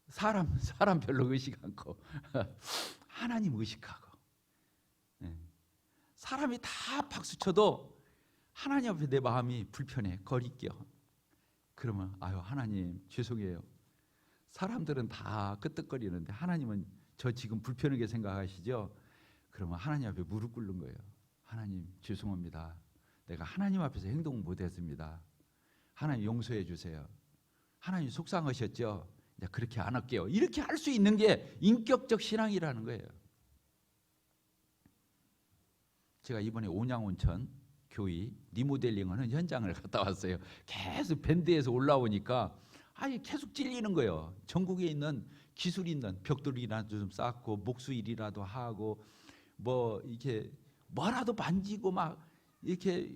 사람 별로 의식 않고 하나님 의식하고 사람이 다 박수쳐도 하나님 앞에 내 마음이 불편해 거리껴. 그러면 아유 하나님 죄송해요. 사람들은 다 끄떡거리는데 하나님은 저 지금 불편하게 생각하시죠? 그러면 하나님 앞에 무릎 꿇는 거예요. 하나님 죄송합니다. 내가 하나님 앞에서 행동 못했습니다. 하나님 용서해 주세요. 하나님 속상하셨죠? 이제 그렇게 안 할게요. 이렇게 할 수 있는 게 인격적 신앙이라는 거예요. 제가 이번에 온양온천 교회 리모델링하는 현장을 갔다 왔어요. 계속 밴드에서 올라오니까 계속 찔리는 거예요. 전국에 있는 기술 있는 벽돌이라도 좀 쌓고 목수일이라도 하고 뭐 이렇게 뭐라도 만지고 막 이렇게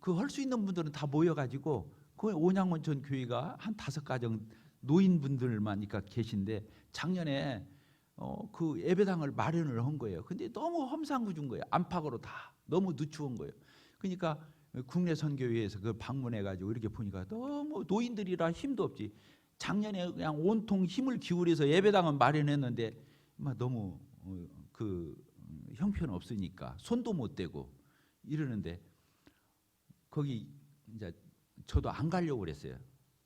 그 할 수 있는 분들은 다 모여가지고 그 온양온천 교회가 한 5가정 노인분들만 계신데 작년에 그 예배당을 마련을 한 거예요. 근데 너무 험상궂은 거예요. 안팎으로 다 너무 누추한 거예요. 그러니까 국내 선교회에서 그걸 방문해가지고 이렇게 보니까 너무 노인들이라 힘도 없지. 작년에 그냥 온통 힘을 기울여서 예배당을 마련했는데 너무 그 형편 없으니까 손도 못 대고 이러는데 거기 이제 저도 안 가려고 그랬어요.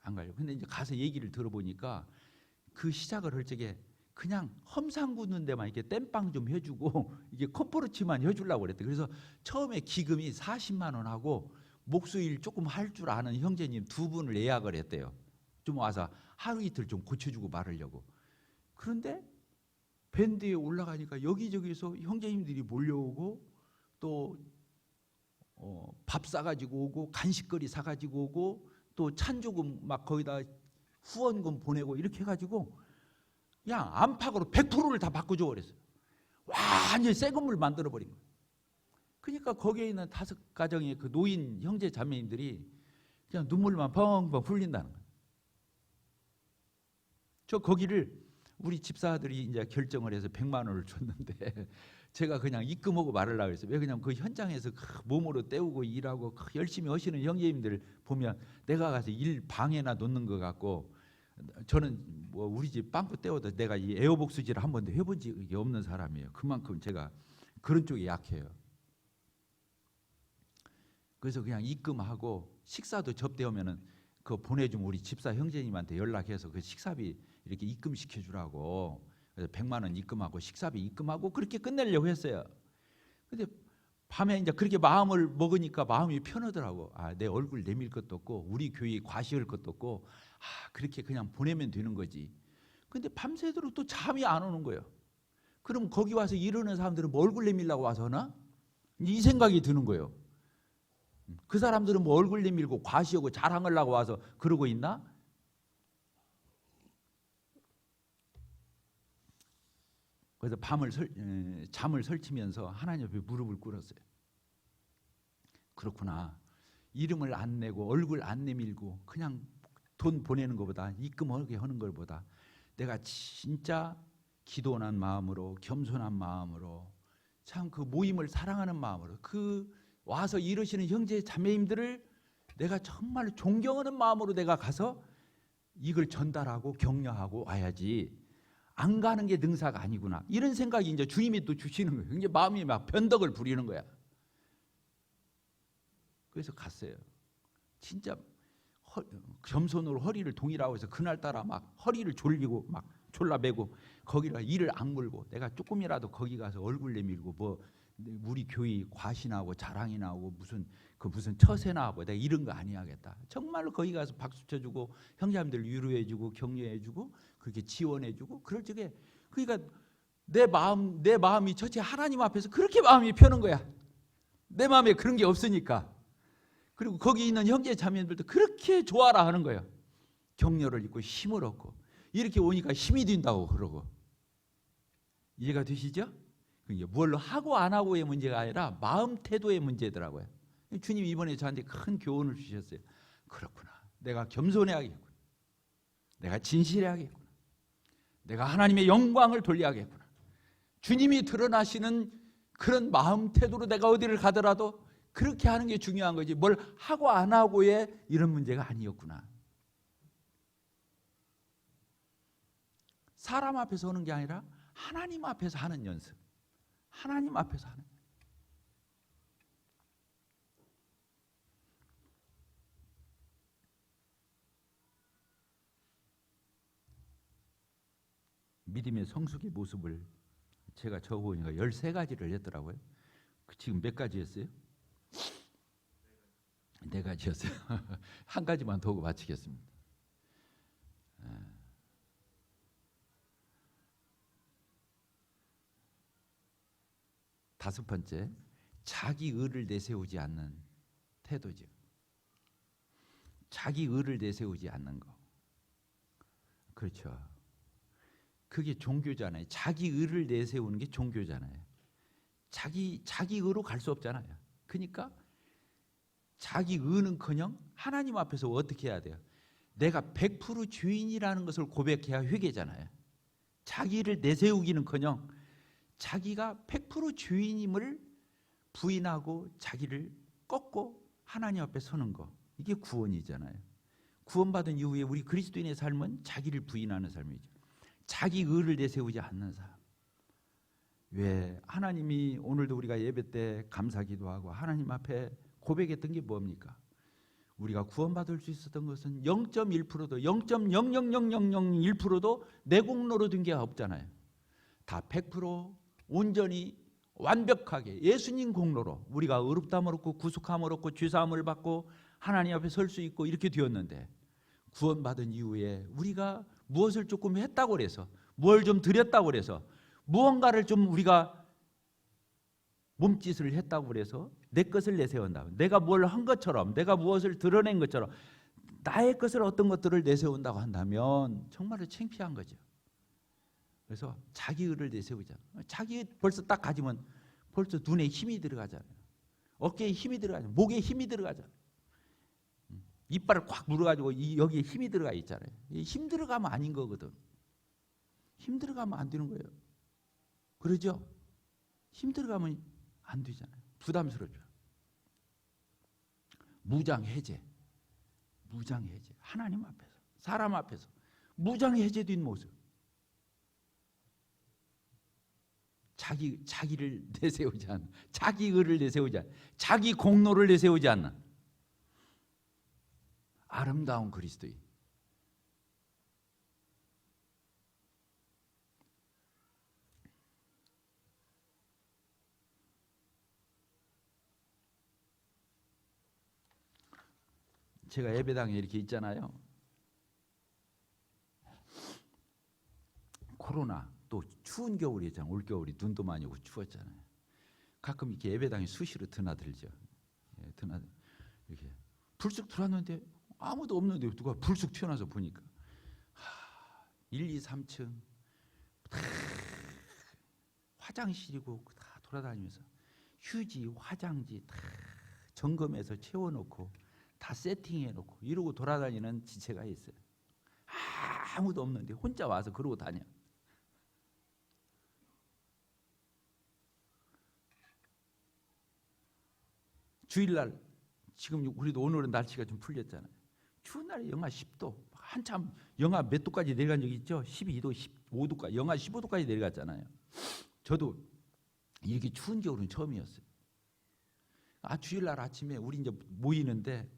안 가려고. 근데 이제 가서 얘기를 들어보니까 그 시작을 할 적에 그냥 험상궂은 데만 이렇게 땜빵 좀 해주고 이게 컵버릇치만 해주려고 그랬대. 그래서 처음에 기금이 40만 원 하고 목수일 조금 할 줄 아는 형제님 2분을 예약을 했대요. 좀 와서 하루 이틀 좀 고쳐주고 말으려고. 그런데 밴드에 올라가니까 여기저기서 형제님들이 몰려오고 또 밥 싸가지고 오고 간식거리 사가지고 오고 또 찬조금 막 거기다 후원금 보내고 이렇게 해가지고 그냥 안팎으로 100%를 다 바꿔줘 그랬어요. 완전히 새 건물 만들어 버린 거예요. 그러니까 거기에 있는 5가정의 그 노인 형제 자매님들이 그냥 눈물만 펑펑 흘린다는 거예요. 저 거기를 우리 집사들이 이제 결정을 해서 100만 원을 줬는데 제가 그냥 입금하고 말으려고 했어요. 왜 그냥 그 현장에서 몸으로 때우고 일하고 열심히 하시는 형제님들 보면 내가 가서 일 방에나 놓는 것 같고, 저는 뭐 우리 집 빵꾸 때워도 내가 이 에어복수질을 한 번도 해본 적이 없는 사람이에요. 그만큼 제가 그런 쪽에 약해요. 그래서 그냥 입금하고 식사도 접대하면은 그거 보내주면 우리 집사 형제님한테 연락해서 그 식사비 이렇게 입금시켜 주라고. 그래서 100만 원 입금하고 식사비 입금하고 그렇게 끝내려고 했어요. 근데 밤에 이제 그렇게 마음을 먹으니까 마음이 편하더라고. 아, 내 얼굴 내밀 것도 없고 우리 교회 과시할 것도 없고, 아, 그렇게 그냥 보내면 되는 거지. 근데 밤새도록 또 잠이 안 오는 거예요. 그럼 거기 와서 이러는 사람들은 뭐 얼굴 내밀라고 와서 하나? 이 생각이 드는 거예요. 그 사람들은 뭐 얼굴 내밀고 과시하고 자랑하려고 와서 그러고 있나? 그래서 잠을 설치면서 하나님 앞에 무릎을 꿇었어요. 그렇구나. 이름을 안 내고 얼굴 안 내밀고 그냥 돈 보내는 것보다, 입금하게 하는 것보다 내가 진짜 기도한 마음으로, 겸손한 마음으로, 참 그 모임을 사랑하는 마음으로, 그 와서 이러시는 형제 자매님들을 내가 정말 존경하는 마음으로 내가 가서 이걸 전달하고 격려하고 와야지, 안 가는 게 능사가 아니구나, 이런 생각이 이제 주님이 또 주시는 거예요. 이제 마음이 막 변덕을 부리는 거야. 그래서 갔어요. 진짜 겸손으로 허리를 동이라고 해서 그날따라 막 허리를 졸리고 막 졸라매고 거기가 이를 악물고, 내가 조금이라도 거기 가서 얼굴 내밀고 뭐 우리 교회 과시나하고 자랑이나하고 무슨 처세나하고 내가 이런 거 아니하겠다. 정말로 거기 가서 박수 쳐주고 형제님들 위로해주고 격려해주고 그렇게 지원해주고 그럴 적에, 그러니까 내 마음이 첫째 하나님 앞에서 그렇게 마음이 펴는 거야. 내 마음에 그런 게 없으니까. 그리고 거기 있는 형제 자매들도 그렇게 좋아라 하는 거예요. 격려를 입고 힘을 얻고 이렇게 오니까 힘이 든다고 그러고. 이해가 되시죠? 뭘 하고 안 하고의 문제가 아니라 마음 태도의 문제더라고요. 주님이 이번에 저한테 큰 교훈을 주셨어요. 그렇구나. 내가 겸손해야겠구나. 내가 진실해야겠구나. 내가 하나님의 영광을 돌려야겠구나. 주님이 드러나시는 그런 마음 태도로 내가 어디를 가더라도 그렇게 하는 게 중요한 거지, 뭘 하고 안 하고의 이런 문제가 아니었구나. 사람 앞에서 하는 게 아니라 하나님 앞에서 하는 연습. 하나님 앞에서 하는. 믿음의 성숙의 모습을 제가 적어보니까 13가지를 했더라고요. 지금 몇 가지 했어요? 4가지였어요. 한 가지만 더 하고 마치겠습니다. 5번째, 자기 의를 내세우지 않는 태도죠. 자기 의를 내세우지 않는 거. 그렇죠. 그게 종교잖아요. 자기 의를 내세우는 게 종교잖아요. 자기 의로 갈 수 없잖아요. 그러니까 자기 의는커녕 하나님 앞에서 어떻게 해야 돼요? 내가 100% 주인이라는 것을 고백해야 회개잖아요. 자기를 내세우기는커녕 자기가 100% 주인임을 부인하고 자기를 꺾고 하나님 앞에 서는 거, 이게 구원이잖아요. 구원받은 이후에 우리 그리스도인의 삶은 자기를 부인하는 삶이죠. 자기 의를 내세우지 않는 삶. 왜 하나님이 오늘도 우리가 예배 때 감사기도하고 하나님 앞에 고백했던 게 뭡니까? 우리가 구원받을 수 있었던 것은 0.1%도 0.00001%도 내 공로로 된 게 없잖아요. 다 100% 온전히 완벽하게 예수님 공로로 우리가 의롭다함을 얻고 구속함을 얻고 죄사함을 받고 하나님 앞에 설 수 있고 이렇게 되었는데, 구원받은 이후에 우리가 무엇을 조금 했다고 그래서, 뭘 좀 드렸다고 그래서, 무언가를 좀 우리가 몸짓을 했다고 그래서 내 것을 내세운다. 내가 뭘 한 것처럼, 내가 무엇을 드러낸 것처럼 나의 것을 어떤 것들을 내세운다고 한다면 정말로 창피한 거죠. 그래서 자기 의를 내세우자. 자기 벌써 딱 가지면 벌써 눈에 힘이 들어가잖아요. 어깨에 힘이 들어가잖아요. 목에 힘이 들어가잖아요. 이빨을 꽉 물어가지고 여기에 힘이 들어가 있잖아요. 힘 들어가면 아닌 거거든. 힘 들어가면 안 되는 거예요. 그러죠? 힘 들어가면 안 되잖아요. 부담스럽죠. 무장해제. 무장해제. 하나님 앞에서, 사람 앞에서 무장해제된 모습. 자기를 내세우지 않는, 자기 의를 내세우지 않는, 자기 공로를 내세우지 않는 아름다운 그리스도인. 제가 예배당에 이렇게 있잖아요. 코로나 또 추운 겨울이잖아요. 올 겨울이 눈도 많이 오고 추웠잖아요. 가끔 이렇게 예배당에 수시로 드나들죠. 이렇게 불쑥 들어왔는데 아무도 없는데 누가 불쑥 튀어나와서 보니까 1, 2, 3층 다 화장실이고 다 돌아다니면서 휴지, 화장지 다 점검해서 채워놓고 다 세팅해놓고 이러고 돌아다니는 지체가 있어요. 아무도 없는데 혼자 와서 그러고 다녀. 주일날 지금 우리도 오늘은 날씨가 좀 풀렸잖아요. 추운 날에 영하 10도, 한참 영하 몇 도까지 내려간 적이 있죠. 12도, 15도까지, 영하 15도까지 내려갔잖아요. 저도 이렇게 추운 겨울은 처음이었어요. 주일날 아침에 우리 이제 모이는데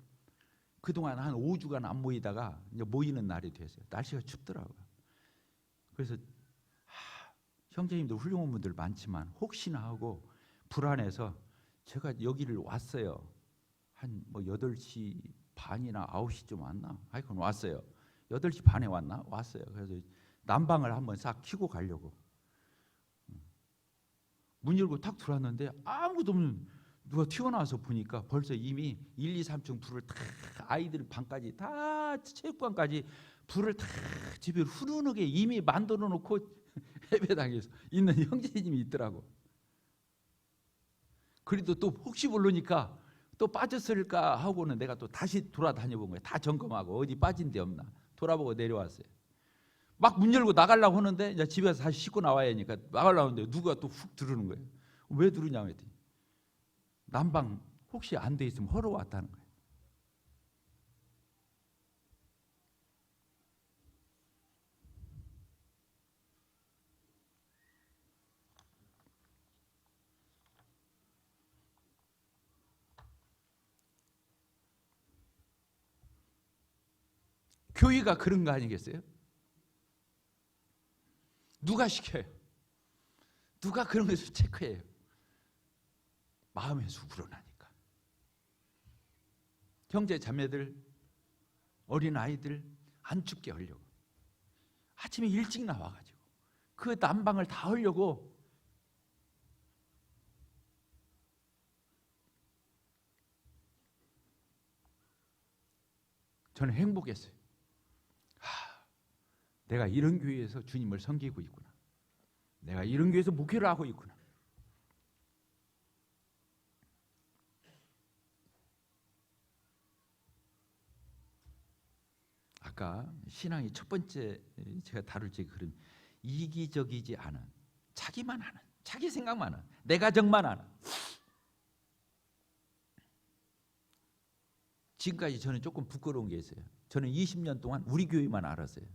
그동안 한 5주간 안 모이다가 이제 모이는 날이 됐어요. 날씨가 춥더라고요. 그래서 형제님들 훌륭한 분들 많지만 혹시나 하고 불안해서 제가 여기를 왔어요. 한 뭐 8시 반이나 9시쯤 왔나? 하여간 왔어요. 8시 반에 왔나? 왔어요. 그래서 난방을 한번 싹 켜고 가려고. 문 열고 탁 들어왔는데 아무도 없는, 누가 튀어나와서 보니까 벌써 이미 1, 2, 3층 불을 다, 아이들 방까지 다, 체육관까지 불을 다 집에 후루룩하게 이미 만들어 놓고 예배당에서 있는 형제님이 있더라고. 그래도 또 혹시 모르니까 또 빠졌을까 하고는 내가 또 다시 돌아다녀 본 거예요. 다 점검하고 어디 빠진 데 없나 돌아보고 내려왔어요. 막 문 열고 나가려고 하는데 이제 집에서 다시 씻고 나와야 하니까 나가려고 하는데 누가 또 훅 들어오는 거예요. 왜 들어오냐고 했더니 난방 혹시 안 돼 있으면 허러 왔다는 거예요. 교회가 그런 거 아니겠어요? 누가 시켜요? 누가 그런 것을 체크해요? 마음에서 우러나니까. 형제 자매들, 어린 아이들 안 춥게 하려고 아침에 일찍 나와가지고 그 난방을 다 하려고. 저는 행복했어요. 내가 이런 교회에서 주님을 섬기고 있구나. 내가 이런 교회에서 목회를 하고 있구나. 아까 신앙의 첫 번째 제가 다룰 제 그런 이기적이지 않은, 자기만 하는, 자기 생각만 하는, 내 가정만 하는. 지금까지 저는 조금 부끄러운 게 있어요. 저는 20년 동안 우리 교회만 알았어요.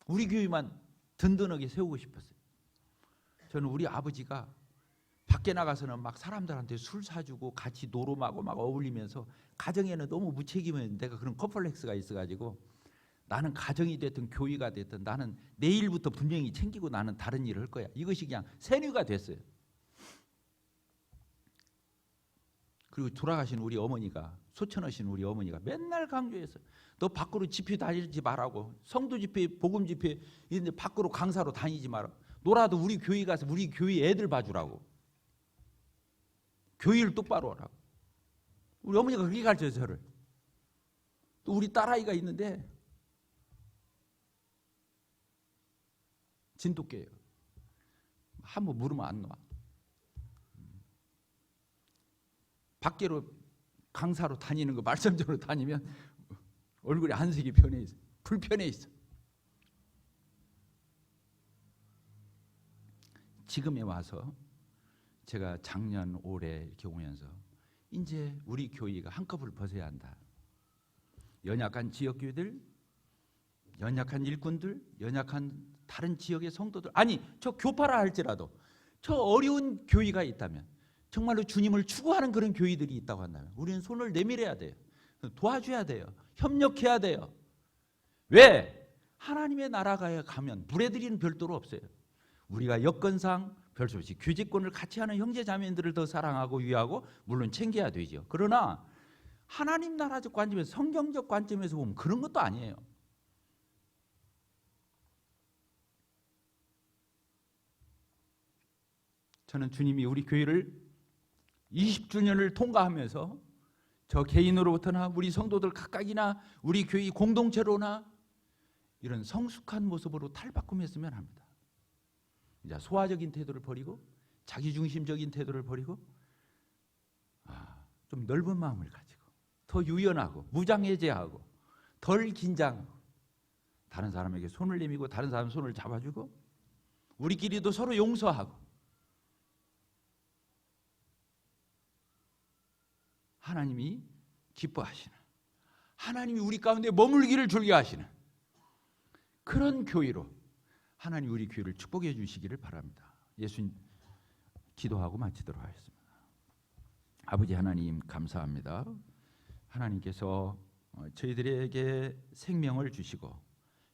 우리 교회만 든든하게 세우고 싶었어요. 저는 우리 아버지가 밖에 나가서는 막 사람들한테 술 사주고 같이 노름하고 막 어울리면서 가정에는 너무 무책임한, 내가 그런 컴플렉스가 있어가지고 나는 가정이 됐든 교회가 됐든 나는 내일부터 분명히 챙기고 나는 다른 일을 할 거야. 이것이 그냥 세뇌가 됐어요. 그리고 돌아가신 우리 어머니가, 소천하신 우리 어머니가 맨날 강조해서 너 밖으로 집회 다니지 말라고, 성도 집회, 복음 집회 이런 데 밖으로 강사로 다니지 마라. 놀아도 우리 교회 가서 우리 교회 애들 봐주라고. 교회를 똑바로 하라고. 우리 어머니가 그렇게 가르쳐요, 저를. 또 우리 딸아이가 있는데 진돗개예요. 한번 물으면 안 놔. 밖으로 강사로 다니는 거 말씀적으로 다니면 얼굴에 안색이 변해 있어. 불편해 있어. 지금에 와서 제가 작년 올해 이렇게 오면서 이제 우리 교회가 한꺼풀 벗어야 한다. 연약한 지역교회들, 연약한 일꾼들, 연약한 다른 지역의 성도들, 아니 저 교파라 할지라도 저 어려운 교회가 있다면, 정말로 주님을 추구하는 그런 교회들이 있다고 한다면 우리는 손을 내밀어야 돼요. 도와줘야 돼요. 협력해야 돼요. 왜? 하나님의 나라가 가면 부레들이는 별도로 없어요. 우리가 여건상 별 수 없이 교제권을 같이 하는 형제자매들을 더 사랑하고 위하고 물론 챙겨야 되죠. 그러나 하나님 나라적 관점에서, 성경적 관점에서 보면 그런 것도 아니에요. 저는 주님이 우리 교회를 20주년을 통과하면서 저 개인으로부터나 우리 성도들 각각이나 우리 교회 공동체로나 이런 성숙한 모습으로 탈바꿈했으면 합니다. 이제 소화적인 태도를 버리고 자기중심적인 태도를 버리고 좀 넓은 마음을 가지고 더 유연하고 무장해제하고 덜 긴장하고 다른 사람에게 손을 내밀고 다른 사람 손을 잡아주고 우리끼리도 서로 용서하고 하나님이 기뻐하시는, 하나님이 우리 가운데 머물기를 즐겨하시는 그런 교회로 하나님 우리 교회를 축복해 주시기를 바랍니다. 예수님 기도하고 마치도록 하겠습니다. 아버지 하나님 감사합니다. 하나님께서 저희들에게 생명을 주시고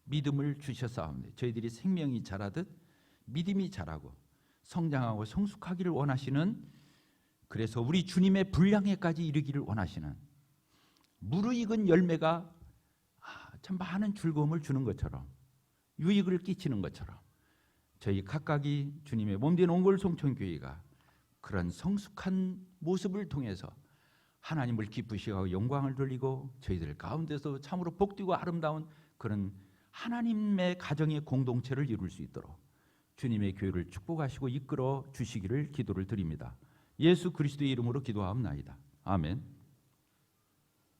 믿음을 주셨사오니 저희들이 생명이 자라듯 믿음이 자라고 성장하고 성숙하기를 원하시는, 그래서 우리 주님의 분량에까지 이르기를 원하시는 무르익은 열매가 참 많은 즐거움을 주는 것처럼 유익을 끼치는 것처럼 저희 각각이 주님의 몸된 온골 송천교회가 그런 성숙한 모습을 통해서 하나님을 기쁘시게 하고 영광을 돌리고 저희들 가운데서 참으로 복되고 아름다운 그런 하나님의 가정의 공동체를 이룰 수 있도록 주님의 교회를 축복하시고 이끌어 주시기를 기도를 드립니다. 예수 그리스도의 이름으로 기도하옵나이다. 아멘.